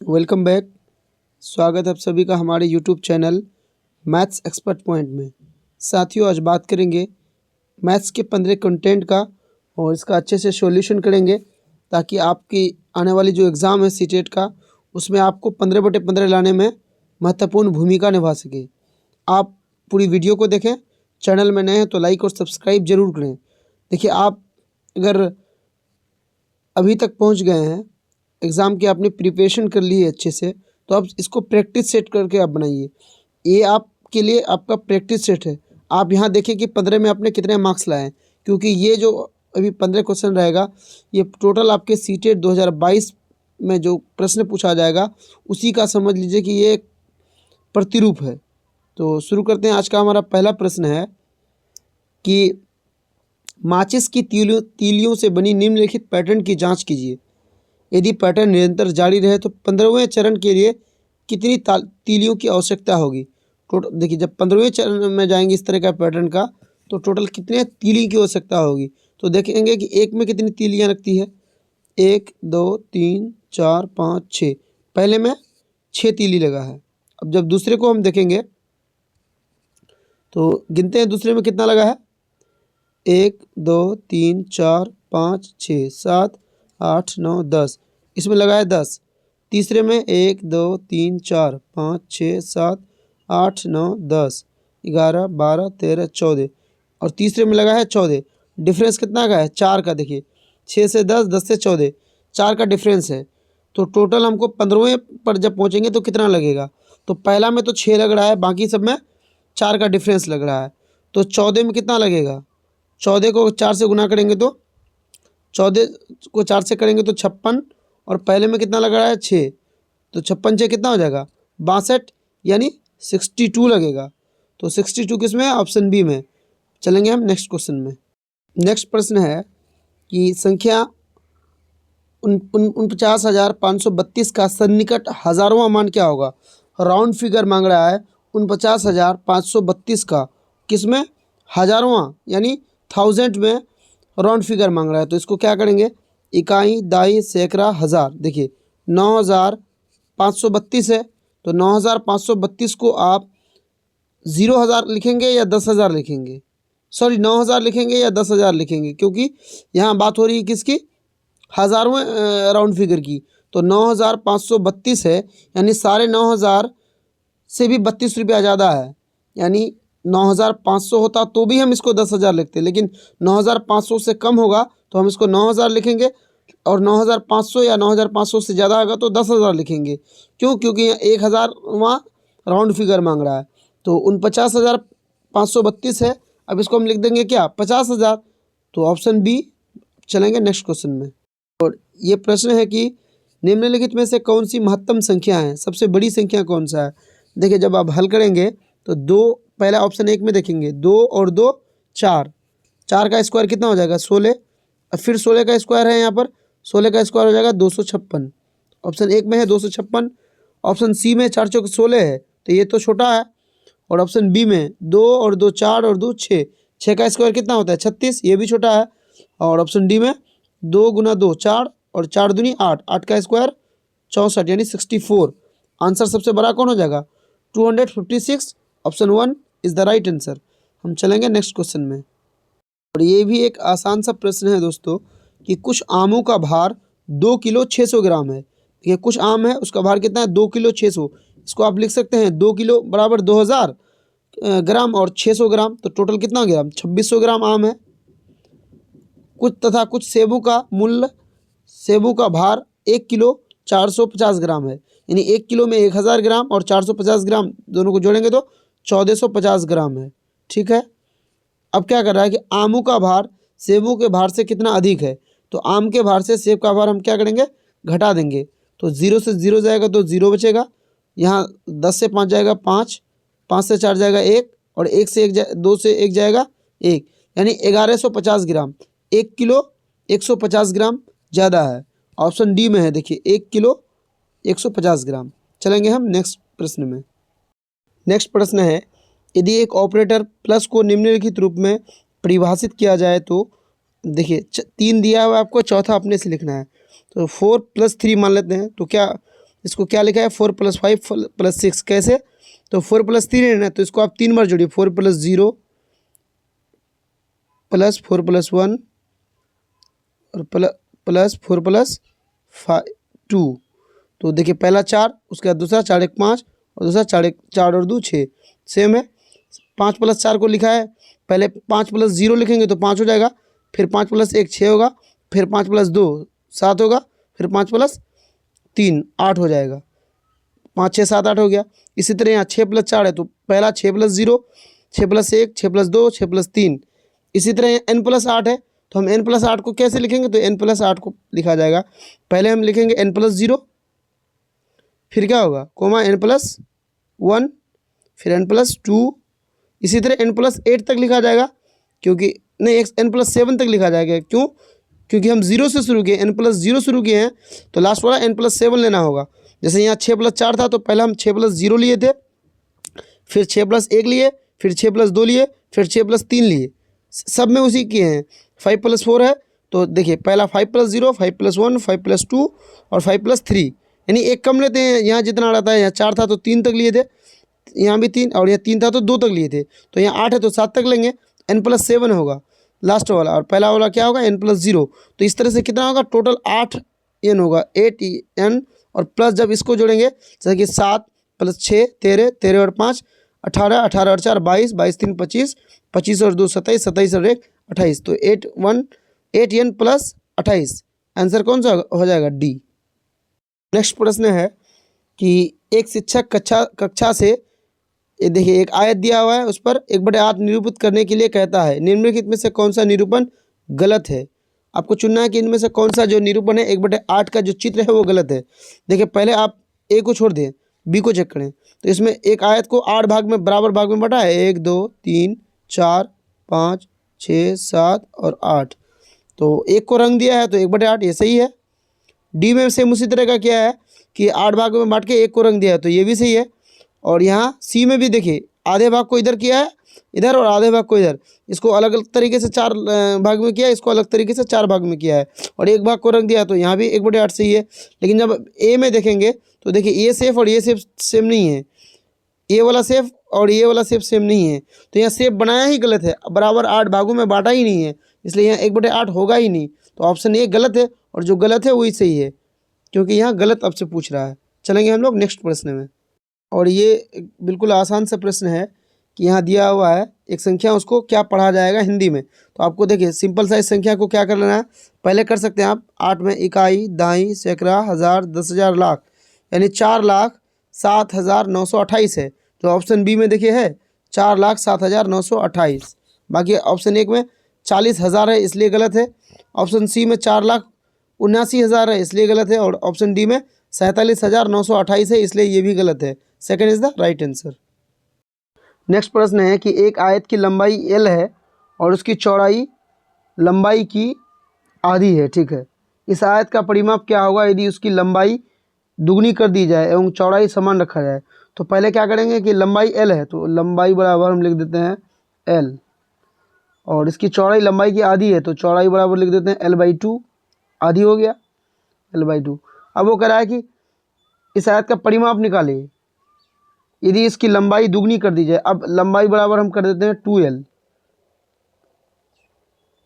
Welcome back. स्वागत है आप सभी का हमारे YouTube channel maths expert point में। साथियों, आज बात करेंगे मैथ्स के 15 कंटेंट का और इसका अच्छे से सॉल्यूशन करेंगे ताकि आपकी आने वाली जो एग्ज़ाम है सीटेट का, उसमें आपको 15/15 लाने में महत्वपूर्ण भूमिका निभा सके। आप पूरी वीडियो को देखें। चैनल में नए हैं तो लाइक और सब्सक्राइब जरूर करें। देखिए, आप अगर अभी तक पहुंच गए हैं, एग्ज़ाम की आपने प्रिपरेशन कर ली है अच्छे से, तो आप इसको प्रैक्टिस सेट करके आप बनाइए। ये आपके लिए आपका प्रैक्टिस सेट है। आप यहाँ देखिए कि 15 में आपने कितने मार्क्स लाए हैं, क्योंकि ये जो अभी 15 क्वेश्चन रहेगा, ये टोटल आपके सीटेट 2022 में जो प्रश्न पूछा जाएगा उसी का समझ लीजिए कि ये एक प्रतिरूप है। तो शुरू करते हैं। आज का हमारा पहला प्रश्न है कि माचिस की तीलियों से बनी निम्नलिखित पैटर्न की जांच कीजिए। यदि पैटर्न निरंतर जारी रहे तो 15वें चरण के लिए कितनी तीलियों की आवश्यकता होगी। टोटल देखिए, जब 15वें चरण में जाएंगे इस तरह का पैटर्न का, तो टोटल कितने तीली की आवश्यकता होगी। तो देखेंगे कि एक में कितनी तीलियां लगती है। 1 2 3 4 5 6। पहले में 6 तीली लगा है। अब जब दूसरे को हम देखेंगे तो गिनते हैं दूसरे में कितना लगा है। 1 2 3 4 5 6 7 8 9 10। इसमें लगा है 10। तीसरे में 1 2 3 4 5 6 7 8 9 10 11 12 13 14 और तीसरे में लगा है 14। डिफरेंस कितना का है? 4 का। देखिए, 6 से 10, 10 से 14, 4 का डिफरेंस है। तो टोटल हमको 15वें पर जब पहुंचेंगे तो कितना लगेगा। तो पहला में तो 6 लग रहा है, बाकी सब में 4 का डिफरेंस लग रहा है। तो 14 में कितना लगेगा। 14 को 4 से गुना करेंगे तो 14 को 4 से करेंगे तो 56, और पहले में कितना लग रहा है 6। तो 56 6 कितना हो जाएगा 62, यानी 62 लगेगा। तो 62 किस में है? ऑप्शन बी में। चलेंगे हम नेक्स्ट क्वेश्चन में। नेक्स्ट प्रश्न है कि संख्या 49,532 का सन्निकट हजारवां मान क्या होगा। राउंड फिगर मांग रहा है 49,532 का, किसमें? हजारवां, यानी 1000 में राउंड फिगर मांग रहा है। तो इसको क्या करेंगे? इकाई, दाई, सैकड़ा, हज़ार। देखिए, 9,532 है, तो 9,532 को आप 0,000 लिखेंगे या 10,000 लिखेंगे। सॉरी, 9,000 लिखेंगे या 10,000 लिखेंगे, क्योंकि यहाँ बात हो रही है किसकी? हज़ारवें राउंड फिगर की। तो 9,532 है, यानी 9,500 से भी 32 रुपया ज़्यादा है। यानी 9,500 होता तो भी हम इसको 10,000 लिखते, लेकिन 9,500 से कम होगा तो हम इसको 9,000 लिखेंगे, और 9,500 या 9,500 से ज़्यादा होगा तो 10,000 लिखेंगे। क्यों? क्योंकि यहाँ 1,000वां राउंड फिगर मांग रहा है। तो 49,532 है। अब इसको हम लिख देंगे क्या? 50,000। तो ऑप्शन बी। चलेंगे नेक्स्ट क्वेश्चन में। और ये प्रश्न है कि निम्नलिखित में से कौन सी महत्तम संख्या है, सबसे बड़ी संख्या कौन सा है। देखिए, जब आप हल करेंगे तो पहला ऑप्शन 1 में देखेंगे 2 और 2 4। 4 का स्क्वायर कितना हो जाएगा? 16। और फिर 16 का स्क्वायर है यहाँ पर, 16 का स्क्वायर हो जाएगा 256। ऑप्शन 1 में है 256। ऑप्शन सी में 4 चौक 16 है, तो ये तो छोटा है। और ऑप्शन बी में 2 और 2 4 और 2 6। 6 का स्क्वायर कितना होता है? 36, ये भी छोटा है। और ऑप्शन डी में 2 गुना 2 4 और 4 दूनी 8, 8 का स्क्वायर 64, यानी 64। आंसर सबसे बड़ा कौन हो जाएगा? 256। Option 1 is the right answer. हम चलेंगे नेक्स्ट क्वेश्चन में। और ये भी एक आसान सा प्रश्न है दोस्तों, कि कुछ आमों का भार 2 किलो 600 ग्राम है। देखिए, कुछ आम है, उसका भार कितना है? 2 किलो 600। इसको आप लिख सकते हैं 2 किलो बराबर 2,000 ग्राम और 600 ग्राम, तो टोटल कितना ग्राम? 2600 ग्राम आम है। कुछ सेबों का मूल्य, सेबों का भार 1 किलो 450 ग्राम है। यानी 1 किलो में 1,000 ग्राम और 450 ग्राम दोनों को जोड़ेंगे तो 1,450 ग्राम है। ठीक है। अब क्या कर रहा है कि आमों का भार सेबों के भार से कितना अधिक है। तो आम के भार से सेब का भार हम क्या करेंगे? घटा देंगे। तो 0 से 0 जाएगा तो 0 बचेगा। यहाँ 10 से 5 जाएगा 5, 5 से 4 जाएगा 1, और 1 से 2 से 1 जाएगा 1, यानी 1150 ग्राम। 1 किलो 150 ग्राम ज़्यादा है। ऑप्शन डी में है। देखिए, 1 किलो 150 ग्राम। चलेंगे हम नेक्स्ट प्रश्न में। नेक्स्ट प्रश्न है, यदि एक ऑपरेटर प्लस को निम्नलिखित रूप में परिभाषित किया जाए तो। देखिए, 3 दिया हुआ आपको, चौथा अपने से लिखना है। तो 4 + 3 मान लेते हैं, तो क्या इसको क्या लिखा है 4 + 5 + 6 कैसे, तो 4 + 3 है ना, तो इसको आप 3 बार जोड़िए 4 + 0 + 4 + 1 और प्लस 4 + 5 2। तो देखिए पहला 4, उसके बाद दूसरा 4 1 5 और दूसरा 4 और 2 6 सेम है। 5 + 4 को लिखा है, पहले 5 + 0 लिखेंगे तो 5 हो जाएगा, फिर 5 + 1 6 होगा, फिर 5 + 2 7 होगा, फिर 5 + 3 8 हो जाएगा, 5 6 7 8 हो गया। इसी तरह यहाँ 6 + 4 है तो पहला 6 + 0 6 + 1 6 + 2 6 + 3। इसी तरह n + 8 है तो हम n + 8 को कैसे लिखेंगे, तो n + 8 को लिखा जाएगा, पहले हम लिखेंगे n + 0, फिर क्या होगा कोमा n + 1, फिर n + 2, इसी तरह n + 8 तक लिखा जाएगा, क्योंकि नहीं n + 7 तक लिखा जाएगा, क्यों, क्योंकि हम 0 से शुरू किए, n + 0 शुरू किए हैं तो लास्ट वाला n + 7 लेना होगा। जैसे यहाँ 6 + 4 था तो पहले हम 6 + 0 लिए थे, फिर 6 + 1 लिए, फिर 6 + 2 लिए, फिर 6 + 3 लिए, सब में उसी किए हैं। 5 + 4 है तो देखिए पहला 5 + 0 5 + 1 5 + 2 और 5 + 3, यानी एक कम लेते हैं, यहाँ जितना रहता है, यहाँ 4 था तो 3 तक लिए थे, यहाँ भी 3 और यहाँ 3 था तो 2 तक लिए थे, तो यहाँ 8 है तो 7 तक लेंगे, n + 7 होगा लास्ट वाला, और पहला वाला क्या होगा n + 0। तो इस तरह से कितना होगा टोटल 8 n होगा 8 n, और प्लस जब इसको जोड़ेंगे जैसे कि 7 + 6 13 13 और 5 18 18 और 4 22 22 3 25 25 और 2 27 27 और 1 28, तो 8 n + 28 आंसर कौन सा हो जाएगा डी। नेक्स्ट प्रश्न है कि एक शिक्षक कक्षा से, ये देखिए एक आयत दिया हुआ है, उस पर 1/8 निरूपित करने के लिए कहता है, निम्नलिखित में से कौन सा निरूपण गलत है। आपको चुनना है कि इनमें से कौन सा जो निरूपण है 1/8 का जो चित्र है वो गलत है। देखिए पहले आप ए को छोड़ दें, बी को चेक करें, तो इसमें एक आयत को 8 भाग में बराबर भाग में बटा है, 1 2 3 4 5 6 7 और 8, तो एक को रंग दिया है तो 1/8 ये सही है। डी में सेम उसी तरह का क्या है कि 8 भाग में बांट के एक को रंग दिया है तो ये भी सही है। और यहाँ सी में भी देखिए आधे भाग को इधर किया है इधर और आधे भाग को इधर, इसको अलग अलग तरीके से 4 भाग में किया है, इसको अलग तरीके से 4 भाग में किया है, और एक भाग को रंग दिया तो यहाँ भी 1/8 सही है। लेकिन जब ए में देखेंगे तो देखिए ये सेफ और ये सेफ सेम नहीं है, ये वाला सेफ और ये वाला सेफ सेम नहीं है, तो यहाँ सेफ बनाया ही गलत है, बराबर 8 भागों में बांटा ही नहीं है, इसलिए यहाँ 1/8 होगा ही नहीं, तो ऑप्शन ए गलत है, और जो गलत है वही सही है, क्योंकि यहाँ गलत आपसे पूछ रहा है। चलेंगे हम लोग नेक्स्ट प्रश्न में, और ये बिल्कुल आसान सा प्रश्न है कि यहाँ दिया हुआ है एक संख्या, उसको क्या पढ़ा जाएगा हिंदी में। तो आपको देखिए सिंपल सा इस संख्या को क्या कर लेना है, पहले कर सकते हैं आप 8 में इकाई दाई सैकड़ा हज़ार 10,000 लाख, यानी 4,07,928 है, जो ऑप्शन बी में देखिए है 4,07,928। बाकी ऑप्शन एक में 40,000 है इसलिए गलत है, ऑप्शन सी में 4,79,000 है इसलिए गलत है, और ऑप्शन डी में 47,928 है इसलिए ये भी गलत है। Second is the right answer. Next प्रश्न है कि एक आयत की लंबाई l है और उसकी चौड़ाई लंबाई की आधी है, ठीक है। इस आयत का परिमाप क्या होगा यदि उसकी लंबाई दुगनी कर दी जाए एवं चौड़ाई समान रखा जाए। तो पहले क्या करेंगे कि लंबाई l है तो लंबाई बराबर हम लिख देते हैं l, और इसकी चौड़ाई लंबाई की आधी है तो चौड़ाई बराबर लिख देते हैं l/2, आधी हो गया l/2। अब वो कह रहा है कि इस आयत का परिमाप निकालिए यदि इसकी लंबाई दुगनी कर दी जाए। अब लंबाई बराबर हम कर देते हैं 2l,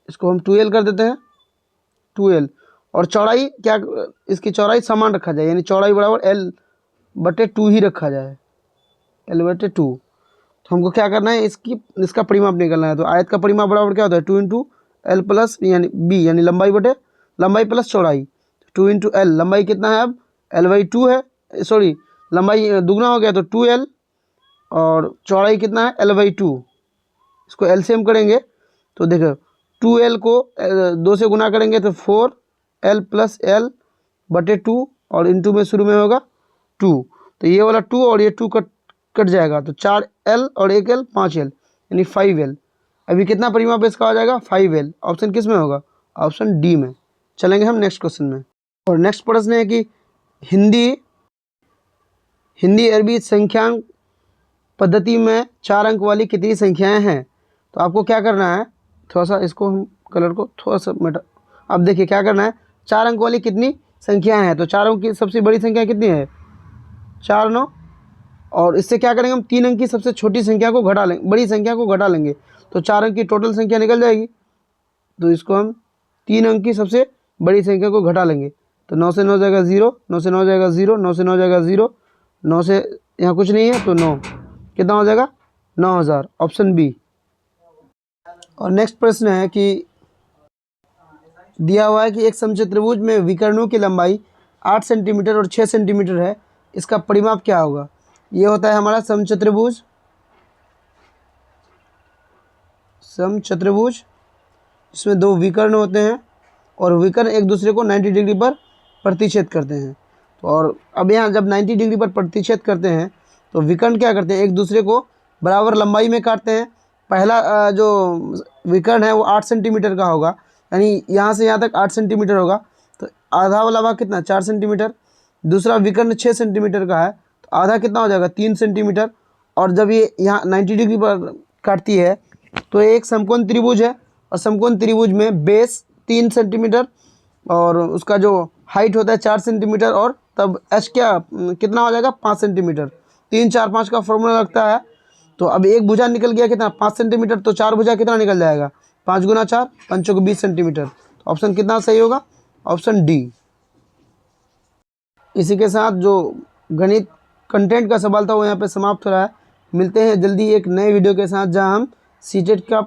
इसको हम 2l कर देते हैं 2l, और चौड़ाई क्या, इसकी चौड़ाई समान रखा जाए, यानी चौड़ाई बराबर l/2 ही रखा जाए, l/2। तो हमको क्या करना है, इसका परिमाप निकालना है। तो आयत का परिमाप बराबर क्या होता है 2 × l प्लस यानी b, यानी लंबाई प्लस चौड़ाई, 2 × l, लंबाई कितना है अब l/2 है, सॉरी लंबाई दुगना हो गया तो 2l, और चौड़ाई कितना है l/2, इसको एलसीएम करेंगे तो देखो 2l को 2 से गुना करेंगे तो 4l + l/2, और इंटू में शुरू में होगा 2, तो ये वाला 2 और ये 2 कट जाएगा तो 4l और 1l 5l यानी 5l। अभी कितना परिमाप इसका हो जाएगा 5l। ऑप्शन किस में होगा, ऑप्शन डी में। चलेंगे हम नेक्स्ट क्वेश्चन में, और नेक्स्ट प्रश्न है कि हिंदी अरबी संख्यांक पद्धति में 4 अंक वाली कितनी संख्याएं हैं। तो आपको क्या करना है, थोड़ा सा इसको हम कलर को थोड़ा सा अब देखिए क्या करना है, 4 अंक वाली कितनी संख्याएं हैं। तो 4 अंक की सबसे बड़ी संख्या कितनी है 4 9, और इससे क्या करेंगे हम 3 अंक की सबसे छोटी संख्या को घटा लेंगे, बड़ी संख्या को घटा लेंगे, तो 4 अंक की टोटल संख्या निकल जाएगी। तो इसको हम 3 अंक की सबसे बड़ी संख्या को घटा लेंगे, तो 9 से 9 जाएगा 0, 9 से 9 जाएगा 0, 9 से 9 जाएगा 0, 9 से यहाँ कुछ नहीं है तो 9, कितना हो जाएगा 9000, ऑप्शन बी। और नेक्स्ट प्रश्न है कि दिया हुआ है कि एक समचतुर्भुज में विकर्णों की लंबाई 8 सेंटीमीटर और 6 सेंटीमीटर है, इसका परिमाप क्या होगा। ये होता है हमारा समचतुर्भुज, इसमें दो विकर्ण होते हैं और विकर्ण एक दूसरे को 90 डिग्री पर प्रतिच्छेद करते हैं। तो और अब यहाँ जब 90 डिग्री पर प्रतिच्छेद करते हैं तो विकर्ण क्या करते हैं, एक दूसरे को बराबर लंबाई में काटते हैं। पहला जो विकर्ण है वो 8 सेंटीमीटर का होगा, यानी यहाँ से यहाँ तक 8 सेंटीमीटर होगा, तो आधा वाला भाग कितना 4 सेंटीमीटर। दूसरा विकर्ण 6 सेंटीमीटर का है, तो आधा कितना हो जाएगा 3 सेंटीमीटर। और जब ये यहाँ 90 डिग्री पर काटती है तो एक समकोण त्रिभुज है, और समकोण त्रिभुज में बेस 3 सेंटीमीटर और उसका जो हाइट होता है 4 सेंटीमीटर, और तब एच क्या कितना हो जाएगा 5 सेंटीमीटर। 3 4 5 का फॉर्मूला लगता है। तो अब एक भुजा निकल गया कितना 5 सेंटीमीटर, तो 4 भुजा कितना निकल जाएगा 5 गुना 4, 5 को 20 सेंटीमीटर। तो ऑप्शन कितना सही होगा, ऑप्शन डी। इसी के साथ जो गणित कंटेंट का सवाल था वो यहाँ पे समाप्त हो रहा है। मिलते हैं जल्दी एक नए वीडियो के साथ जहाँ हम सीटेट का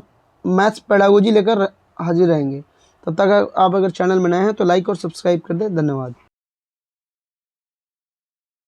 मैथ्स पेडागोजी लेकर हाजिर रहेंगे। तब तक आप अगर चैनल में नए हैं तो लाइक और सब्सक्राइब कर दें। धन्यवाद।